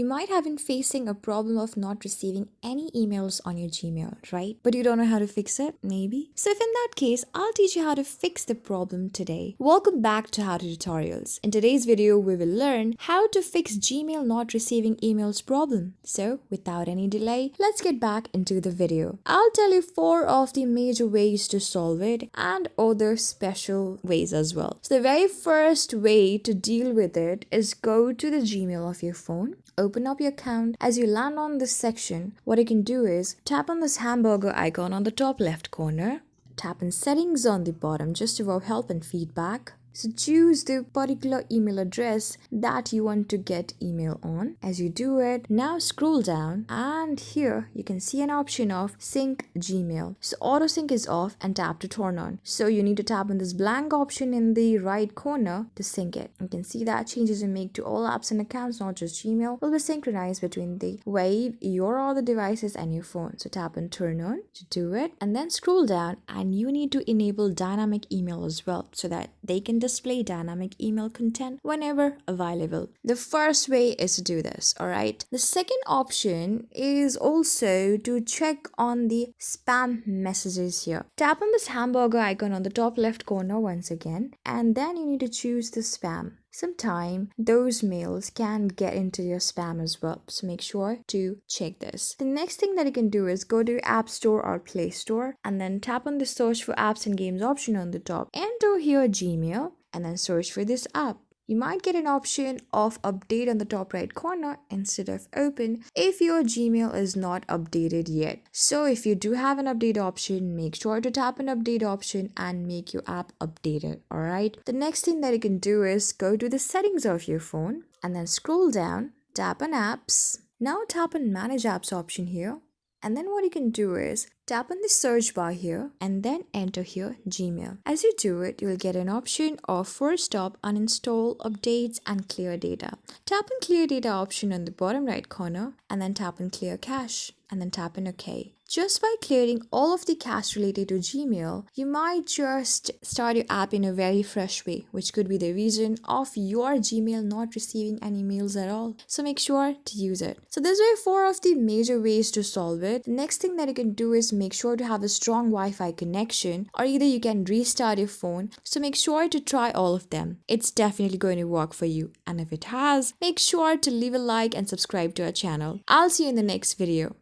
You might have been facing a problem of not receiving any emails on your Gmail, right? But you don't know how to fix it, maybe? So if in that case, I'll teach you how to fix the problem today. Welcome back to How to Tutorials. In today's video, we will learn how to fix Gmail not receiving emails problem. So without any delay, let's get back into the video. I'll tell you 4 of the major ways to solve it and other special ways as well. So the very first way to deal with it is go to the Gmail of your phone. Open up your account. As you land on this section, what you can do is tap on this hamburger icon on the top left corner. Tap on settings on the bottom just above help and feedback. So choose the particular email address that you want to get email on. As you do it, now scroll down and here you can see an option of sync Gmail. So auto sync is off and tap to turn on. So you need to tap on this blank option in the right corner to sync it. You can see that changes you make to all apps and accounts, not just Gmail, will be synchronized between the Wave, your other devices and your phone. So tap on turn on to do it and then scroll down and you need to enable dynamic email as well so that they can display dynamic email content whenever available. The first way is to do this, alright? The second option is also to check on the spam messages here. Tap on this hamburger icon on the top left corner once again, and then you need to choose the spam. Sometimes those mails can get into your spam as well, so make sure to check this. The next thing that you can do is go to App Store or Play Store and then tap on the search for apps and games option on the top. Enter here Gmail and then search for this app. You might get an option of update on the top right corner instead of open if your Gmail is not updated yet. So if you do have an update option, make sure to tap an update option and make your app updated, alright? The next thing that you can do is go to the settings of your phone and then scroll down, tap on apps. Now tap on manage apps option here. And then what you can do is tap on the search bar here and then enter here Gmail. As you do it, you will get an option of force stop, uninstall, updates and clear data. Tap on clear data option on the bottom right corner and then tap on clear cache and then tap on OK. Just by clearing all of the cache related to Gmail, you might just start your app in a very fresh way, which could be the reason of your Gmail not receiving any mails at all. So make sure to use it. So these were 4 of the major ways to solve it. The next thing that you can do is make sure to have a strong Wi-Fi connection, or either you can restart your phone. So make sure to try all of them. It's definitely going to work for you. And if it has, make sure to leave a like and subscribe to our channel. I'll see you in the next video.